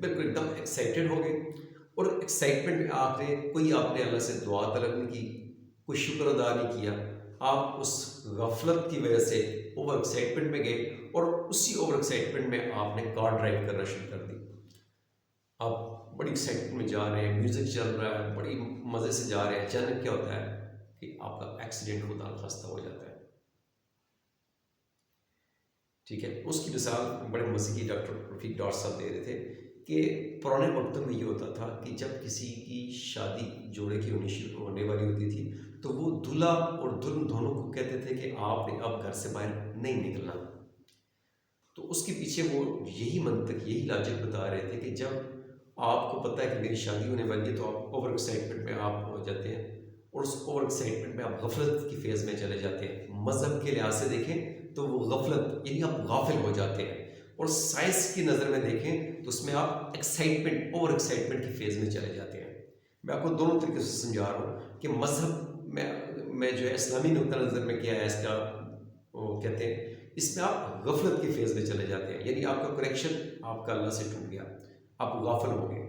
بالکل ایک دم ایکسائٹیڈ ہو گئے، اور ایکسائٹمنٹ میں آپ نے اللہ سے دعا طلب نہیں کی، کوئی شکر ادا نہیں کیا، آپ اس غفلت کی وجہ سے اوور ایکسائٹمنٹ میں گئے، اور اسی اوور ایکسائٹمنٹ میں آپ نے کار ڈرائیو کرنا شروع کر دی۔ آپ بڑی ایکسائٹمنٹ میں جا رہے ہیں، میوزک چل رہا ہے، بڑی مزے سے جا رہے ہیں، اچانک کیا ہوتا ہے کہ آپ کا ایکسیڈنٹ خدا نخواستہ ہو جاتا ہے۔ ٹھیک ہے، اس کی مثال بڑے مزے کی ڈاکٹر رفیق ڈار صاحب دے رہے تھے کہ پرانے وقتوں میں یہ ہوتا تھا کہ جب کسی کی شادی جوڑے کی ہونے والی ہوتی تھی تو وہ دلہا اور دلہن دونوں کو کہتے تھے کہ آپ نے اب گھر سے باہر نہیں نکلنا۔ تو اس کے پیچھے وہ یہی منطق، یہی لاجک بتا رہے تھے کہ جب آپ کو پتہ ہے کہ میری شادی ہونے والی ہے تو آپ اوور ایکسائٹمنٹ میں آپ ہو جاتے ہیں، اور اس اوور ایکسائٹمنٹ میں آپ غفلت کی فیز میں چلے جاتے ہیں۔ مذہب کے لحاظ سے دیکھیں تو وہ غفلت یعنی آپ غافل ہو جاتے ہیں، اور سائنس کی نظر میں دیکھیں تو اس میں آپ ایکسائٹمنٹ، اوور ایکسائٹمنٹ کی فیز میں چلے جاتے ہیں۔ میں آپ کو دونوں طریقے سے سمجھا رہا ہوں کہ مذہب میں جو ہے اسلامی نقطہ نظر میں کیا ہے، اس کا وہ کہتے ہیں اس میں آپ غفلت کی فیز میں چلے جاتے ہیں، یعنی آپ کا کنیکشن آپ کا اللہ سے ٹوٹ گیا، آپ غافل ہو گئے،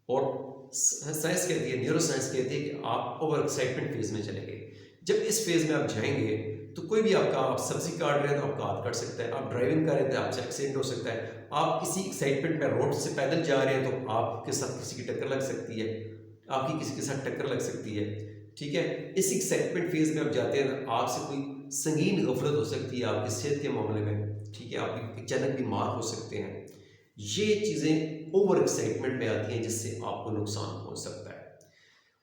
اور سائنس کہتی ہے، نیورو سائنس کہتی ہے کہ آپ اوور ایکسائٹمنٹ فیز میں چلے گئے۔ جب اس فیز میں آپ جائیں گے تو کوئی بھی آپ سبزی کاٹ رہے ہیں تو آپ کا ہاتھ کٹ سکتا ہے، آپ ڈرائیونگ کر رہے ہیں تو آپ سے ایکسیڈنٹ ہو سکتا ہے، آپ کسی ایکسائٹمنٹ میں روڈ سے پیدل جا رہے ہیں تو آپ کے ساتھ کسی کی ٹکر لگ سکتی ہے، آپ کی کسی کے ساتھ ٹکر لگ سکتی ہے۔ ٹھیک ہے، اس ایکسائٹمنٹ فیز میں آپ جاتے ہیں تو آپ سے کوئی سنگین غفلت ہو سکتی ہے آپ کی صحت کے معاملے میں۔ ٹھیک ہے، آپ اچانک بیمار ہو سکتے ہیں۔ یہ چیزیں اوور ایکسائٹمنٹ میں آتی ہیں جس سے آپ کو نقصان ہو سکتا ہے۔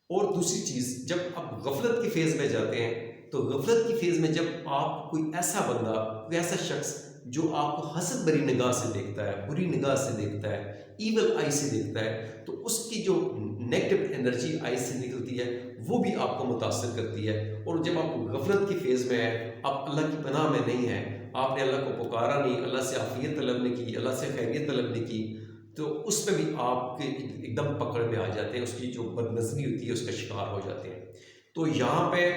اور دوسری چیز، جب آپ غفلت کی فیز میں جاتے ہیں تو غفلت کی فیز میں جب آپ کوئی ایسا بندہ، کوئی ایسا شخص جو آپ کو حسد بری نگاہ سے دیکھتا ہے، بری نگاہ سے دیکھتا ہے، ایول آئی سے دیکھتا ہے، تو اس کی جو نیگیٹو انرجی آئی سے نکلتی ہے وہ بھی آپ کو متاثر کرتی ہے۔ اور جب آپ غفلت کی فیز میں ہیں، آپ اللہ کی پناہ میں نہیں ہیں، آپ نے اللہ کو پکارا نہیں، اللہ سے عافیت طلب نہیں کی، اللہ سے خیریت طلب نہیں کی، تو اس میں بھی آپ کے ایک دم پکڑ میں آ جاتے ہیں، اس کی جو بد نظری ہوتی ہے اس کا شکار ہو جاتے ہیں۔ تو یہاں پہ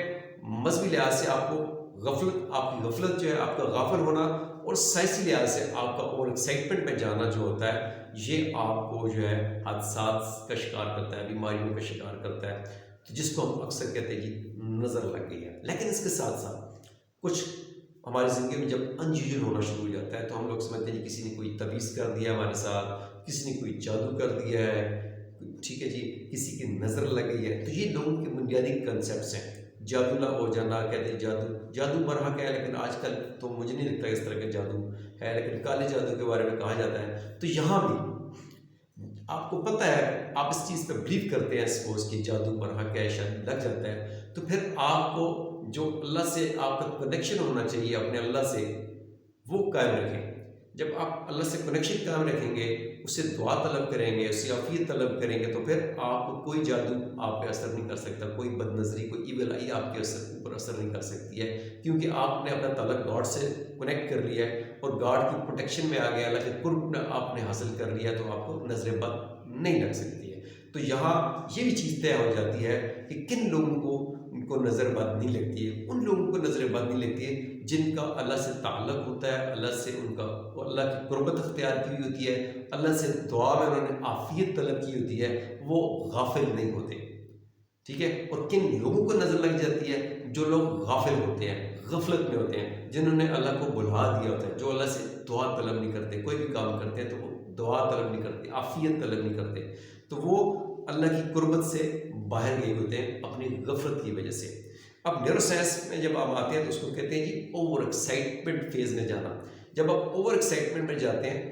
مذہبی لحاظ سے آپ کو آپ کی غفلت جو ہے، آپ کا غافل ہونا، اور سائنسی لحاظ سے آپ کا اوور ایکسائٹمنٹ میں جانا جو ہوتا ہے، یہ آپ کو جو ہے حادثات کا شکار کرتا ہے، بیماریوں کا شکار کرتا ہے، تو جس کو ہم اکثر کہتے ہیں جی نظر لگ گئی ہے۔ لیکن اس کے ساتھ ساتھ کچھ ہماری زندگی میں جب انیوژل ہونا شروع ہو جاتا ہے تو ہم لوگ سمجھتے ہیں جی کسی نے کوئی تعویذ کر دیا ہمارے ساتھ، کسی نے کوئی جادو کر دیا ہے، ٹھیک ہے جی، کسی کی نظر لگ گئی ہے۔ تو یہ لوگوں کے بنیادی کنسیپٹس ہیں۔ جادو نہ ہو جانا، کہتے ہیں جادو برحق ہے، لیکن آج کل تو مجھے نہیں لگتا اس طرح کا جادو ہے، لیکن کالے جادو کے بارے میں کہا جاتا ہے۔ تو یہاں بھی آپ کو پتہ ہے، آپ اس چیز پہ بلیو کرتے ہیں، سپوز کہ جادو برحق ہے، شاید لگ جاتا ہے، تو پھر آپ کو جو اللہ سے آپ کا کنیکشن ہونا چاہیے اپنے اللہ سے، وہ قائم رکھیں۔ جب آپ اللہ سے کنیکشن قائم رکھیں گے، اس سے دعا طلب کریں گے، اس سے عافیت طلب کریں گے، تو پھر آپ کو کوئی جادو آپ پہ اثر نہیں کر سکتا، کوئی بد نظری، کوئی ایول آئی آپ کے اوپر اثر نہیں کر سکتی ہے، کیونکہ آپ نے اپنا تعلق گاڈ سے کنیکٹ کر لیا ہے، اور گاڈ کی پروٹیکشن میں آ گیا، اللہ کے قرب میں آپ نے حاصل کر لیا، تو آپ کو نظر بد نہیں لگ سکتی ہے۔ تو یہاں یہ بھی چیز طے ہو جاتی ہے کہ کن لوگوں کو ان کو نظر بد نہیں لگتی ہے۔ ان لوگوں کو نظر بد نہیں لگتی ہے جن کا اللہ سے تعلق ہوتا ہے، اللہ سے ان کا اللہ کی قربت اختیار کی ہوتی ہے، اللہ سے دعا میں انہوں نے عافیت طلب کی ہوتی ہے، وہ غافل نہیں ہوتے۔ ٹھیک ہے، اور کن لوگوں کو نظر لگ جاتی ہے؟ جو لوگ غافل ہوتے ہیں، غفلت میں ہوتے ہیں، جنہوں نے اللہ کو بھلا دیا ہوتا ہے، جو اللہ سے دعا طلب نہیں کرتے، کوئی بھی کام کرتے ہیں تو وہ دعا طلب نہیں کرتے، عافیت طلب نہیں کرتے، تو وہ اللہ کی قربت سے باہر گئے ہوتے ہیں اپنی غفلت کی وجہ سے۔ اب نیورو سائنس میں جب آپ آتے ہیں تو اس کو کہتے ہیں جی اوور ایکسائٹمنٹ فیز میں جانا۔ جب آپ اوور ایکسائٹمنٹ میں جاتے ہیں،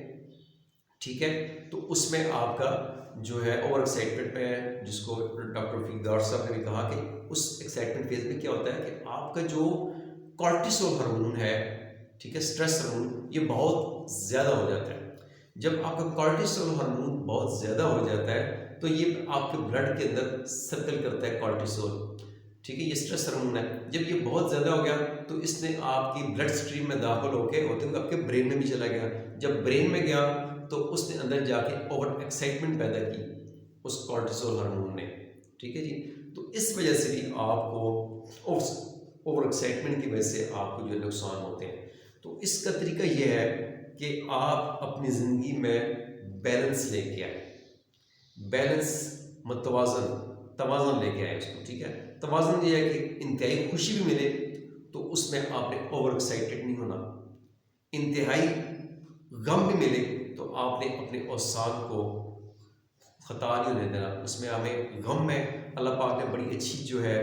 ٹھیک ہے، تو اس میں آپ کا جو ہے اوور ایکسائٹمنٹ میں، جس کو ڈاکٹر رفیق ڈار صاحب نے بھی کہا کہ اس ایکسائٹمنٹ فیز میں کیا ہوتا ہے کہ آپ کا جو کارٹیسول ہارمون ہے، ٹھیک ہے، اسٹریس ہارمون، یہ بہت زیادہ ہو جاتا ہے۔ جب آپ کا کارٹیسول ہارمون بہت زیادہ ہو جاتا ہے تو یہ آپ کے بلڈ کے اندر سرکل کرتا ہے کارٹیسول، ٹھیک ہے، یہ اسٹریس ہارمون ہے۔ جب یہ بہت زیادہ ہو گیا تو اس نے آپ کی بلڈ سٹریم میں داخل ہو کے ہوتے ہوئے آپ کے برین میں بھی چلا گیا۔ جب برین میں گیا تو اس نے اندر جا کے اوور ایکسائٹمنٹ پیدا کی اس کارٹیسول ہارمون نے، ٹھیک ہے جی۔ تو اس وجہ سے بھی آپ کو اوور ایکسائٹمنٹ کی وجہ سے آپ کو جو نقصان ہوتے ہیں۔ تو اس کا طریقہ یہ ہے کہ آپ اپنی زندگی میں بیلنس لے کے آئے، بیلنس توازن لے کے آئے اس کو، ٹھیک ہے. توازن یہ ہے کہ انتہائی خوشی بھی ملے تو اس میں آپ نے اوور ایکسائٹیڈ نہیں ہونا، انتہائی غم بھی ملے تو آپ نے اپنے اوصال کو خطا نہیں ہونے دینا. اس میں ہمیں غم میں اللہ پاک نے بڑی اچھی جو ہے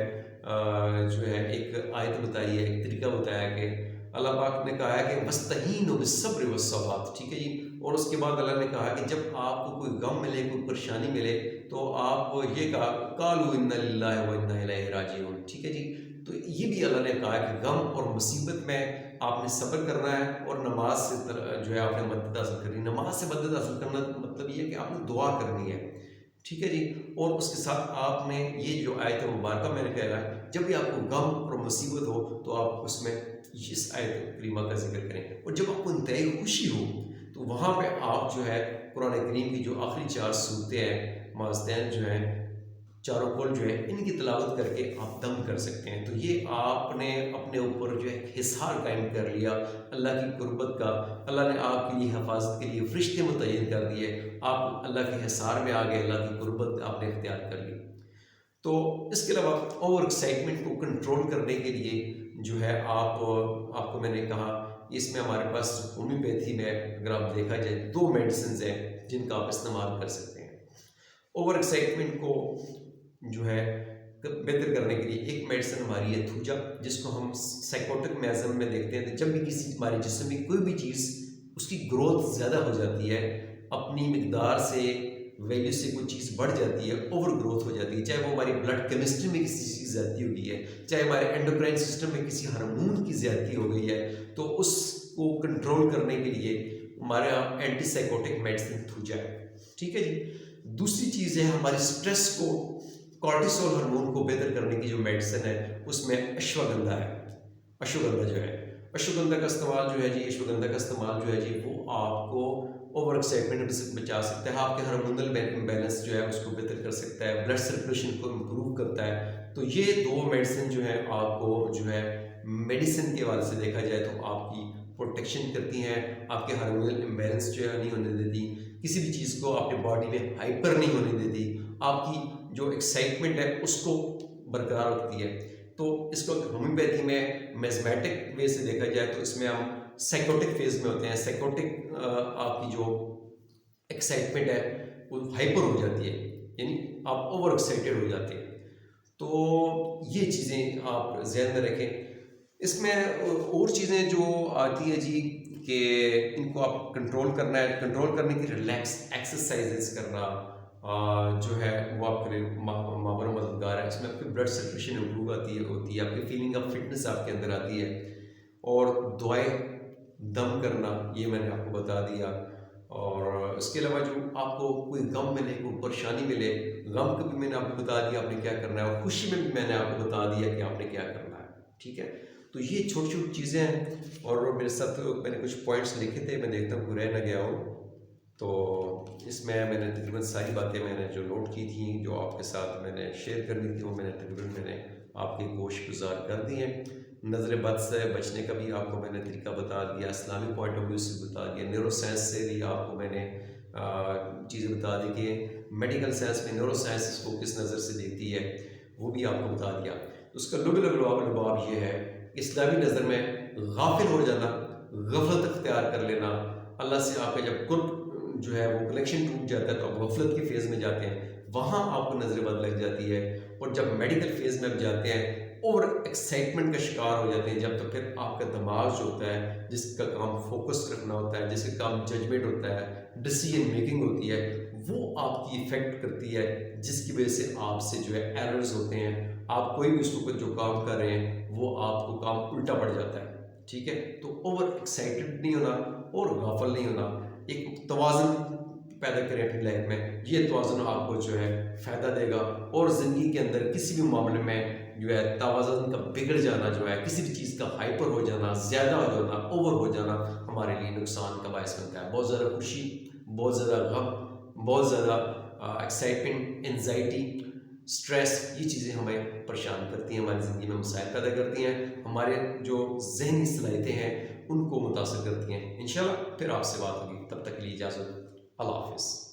ایک آیت بتائی ہے، ایک طریقہ بتایا کہ اللہ پاک نے کہا ہے کہ وَاسْتَعِینُوا بِالصَّبْرِ وَالصَّلَاةِ، ٹھیک ہے جی. اور اس کے بعد اللہ نے کہا کہ جب آپ کو کوئی غم ملے، کوئی پریشانی ملے تو آپ یہ کہا قَالُوا إِنَّا لِلَّهِ وَإِنَّا إِلَيْهِ راجعون، ٹھیک ہے جی. تو یہ بھی اللہ نے کہا کہ غم اور مصیبت میں آپ نے صبر کرنا ہے اور نماز سے جو ہے آپ نے مدد حاصل کرنی ہے. نماز سے مدد حاصل کرنا مطلب یہ ہے کہ آپ نے دعا کرنی ہے، ٹھیک ہے جی. اور اس کے ساتھ آپ نے یہ جو آیت مبارکہ میں نے کہا ہے، جب بھی آپ کو غم اور مصیبت ہو تو آپ اس میں اس آیت کریمہ کا ذکر کریں. اور جب آپ کو انتہائی خوشی ہو تو وہاں پہ آپ جو ہے قرآن کریم کی جو آخری 4 صورتیں ہیں، ماستین جو ہیں، چاروں کل جو ہے، ان کی تلاوت کر کے آپ دم کر سکتے ہیں. تو یہ آپ نے اپنے اوپر جو ہے حصار قائم کر لیا اللہ کی قربت کا. اللہ نے آپ کے لیے حفاظت کے لیے فرشتے متعین کر دیے، آپ اللہ کے حصار میں آ گئے، اللہ کی قربت آپ نے اختیار کر لی. تو اس کے علاوہ اوور ایکسائٹمنٹ کو کنٹرول کرنے کے لیے جو ہے آپ کو میں نے کہا اس میں ہمارے پاس ہومیوپیتھی میں اگر آپ دیکھا جائے 2 میڈیسنز ہیں جن کا آپ استعمال کر سکتے ہیں اوور ایکسائٹمنٹ کو جو ہے بہتر کرنے کے لیے. ایک میڈیسن ہماری ہے تھوجا، جس کو ہم سائیکوٹک میزم میں دیکھتے ہیں. جب بھی کسی ہمارے جسم میں کوئی بھی چیز اس کی گروتھ زیادہ ہو جاتی ہے، اپنی مقدار سے ویلیو سے کوئی چیز بڑھ جاتی ہے، اوور گروتھ ہو جاتی ہے، چاہے وہ ہماری بلڈ کیمسٹری میں کسی چیز کی زیادتی ہو گئی ہے، چاہے ہمارے اینڈوکرائن سسٹم میں کسی ہارمون کی زیادتی ہو گئی ہے، تو اس کو کنٹرول کرنے کے لیے ہمارے یہاں اینٹی سائیکوٹک میڈیسن تھوجا ہے، ٹھیک ہے جی. دوسری چیز ہے ہماری سٹریس کو، کارٹیسول ہارمون کو بہتر کرنے کی جو میڈیسن ہے اس میں اشواگندھا ہے. اشواگندھا کا استعمال جو ہے جی وہ آپ کو اوور ایکسائٹمنٹ سے بچا سکتا ہے، آپ کے ہارمونل بیلنس جو ہے اس کو بہتر کر سکتا ہے، بلڈ سرکولیشن کو امپروو کرتا ہے. تو یہ 2 میڈیسن جو ہے آپ کو جو ہے میڈیسن کے حوالے سے دیکھا جائے تو آپ کی پروٹیکشن کرتی ہیں، آپ کے ہارمونل امبیلنس جو ہے نہیں ہونے دیتی، کسی بھی چیز کو آپ کے باڈی میں ہائپر نہیں ہونے دیتی، آپ کی جو ایکسائٹمنٹ ہے اس کو برقرار رکھتی ہے. تو اس کو ہومیوپیتھی میں میزمیٹک وے سے دیکھا جائے تو اس میں ہم سائیکوٹک فیز میں ہوتے ہیں. سائیکوٹک آپ کی جو ایکسائٹمنٹ ہے وہ ہائپر ہو جاتی ہے، یعنی آپ اوور ایکسائٹیڈ ہو جاتے ہیں. تو یہ چیزیں آپ ذہن میں رکھیں. اس میں اور چیزیں جو آتی ہیں جی کہ ان کو آپ کنٹرول کرنا ہے، کنٹرول کرنے کی ریلیکس ایکسرسائزز کرنا جو ہے وہ آپ کے لیے ماور مددگار ہے. اس میں آپ کی بلڈ سرکولیشن امپروو ہوتی ہے، آپ کی فیلنگ آف فٹنس آپ کے اندر آتی ہے. اور دعائیں دم کرنا یہ میں نے آپ کو بتا دیا. اور اس کے علاوہ جو آپ کو کوئی غم ملے، کوئی پریشانی ملے، غم کو بھی میں نے آپ کو بتا دیا آپ نے کیا کرنا ہے، اور خوشی میں بھی میں نے آپ کو بتا دیا کہ آپ نے کیا کرنا ہے، ٹھیک ہے. تو یہ چھوٹی چھوٹی چیزیں ہیں. اور میرے ساتھ میں نے کچھ پوائنٹس لکھے تھے، میں دیکھتا ہوں کوئی رہ نہ گیا ہوں. تو اس میں نے تقریباً ساری باتیں میں نے جو نوٹ کی تھیں، جو آپ کے ساتھ میں نے شیئر کرنی تھی، وہ میں نے آپ کے گوش گزار کر دی ہیں. نظر بد سے بچنے کا بھی آپ کو میں نے طریقہ بتا دیا، اسلامی پوائنٹ آف ویو سے بتا دیا، نیورو سائنس سے بھی آپ کو میں نے چیزیں بتا دی کہ میڈیکل سائنس میں نیورو سائنس اس کو کس نظر سے دیکھتی ہے وہ بھی آپ کو بتا دیا. اس کا لباب یہ ہے، اسلامی نظر میں غافل ہو جانا، غفلت اختیار کر لینا. اللہ سے آپ کا جب قرب جو ہے وہ کنیکشن ٹوٹ جاتا ہے تو آپ غفلت کی فیز میں جاتے ہیں، وہاں آپ کو نظر بد لگ جاتی ہے. اور جب میڈیکل فیز میں آپ جاتے ہیں، اوور ایکسائٹمنٹ کا شکار ہو جاتے ہیں، جب تو پھر آپ کا دماغ جو ہوتا ہے، جس کا کام فوکس رکھنا ہوتا ہے، جس کا کام ججمنٹ ہوتا ہے، ڈیسیژن میکنگ ہوتی ہے، وہ آپ کی افیکٹ کرتی ہے، جس کی وجہ سے آپ سے جو ہے ایررز ہوتے ہیں. آپ کوئی بھی اس کو جو کام کر رہے ہیں وہ آپ کو کام الٹا پڑ جاتا ہے، ٹھیک ہے. تو اوور ایکسائٹڈ نہیں ہونا اور غافل نہیں ہونا، ایک توازن پیدا کریں اپنی لائف میں. یہ توازن آپ کو جو ہے فائدہ دے گا. اور زندگی کے اندر کسی بھی معاملے میں جو ہے توازن کا بگڑ جانا جو ہے، کسی بھی چیز کا ہائپر ہو جانا، زیادہ ہو جانا، اوور ہو جانا ہمارے لیے نقصان کا باعث بنتا ہے. بہت زیادہ خوشی، بہت زیادہ غم، بہت زیادہ ایکسائٹمنٹ، انزائٹی، سٹریس، یہ چیزیں ہمیں پریشان کرتی ہیں، ہماری زندگی میں مسائل پیدا کرتی ہیں، ہمارے جو ذہنی صلاحیتیں ہیں ان کو متاثر کرتی ہیں. انشاءاللہ پھر آپ سے بات ہوگی، تب تک کے لیے اجازت. اللہ حافظ.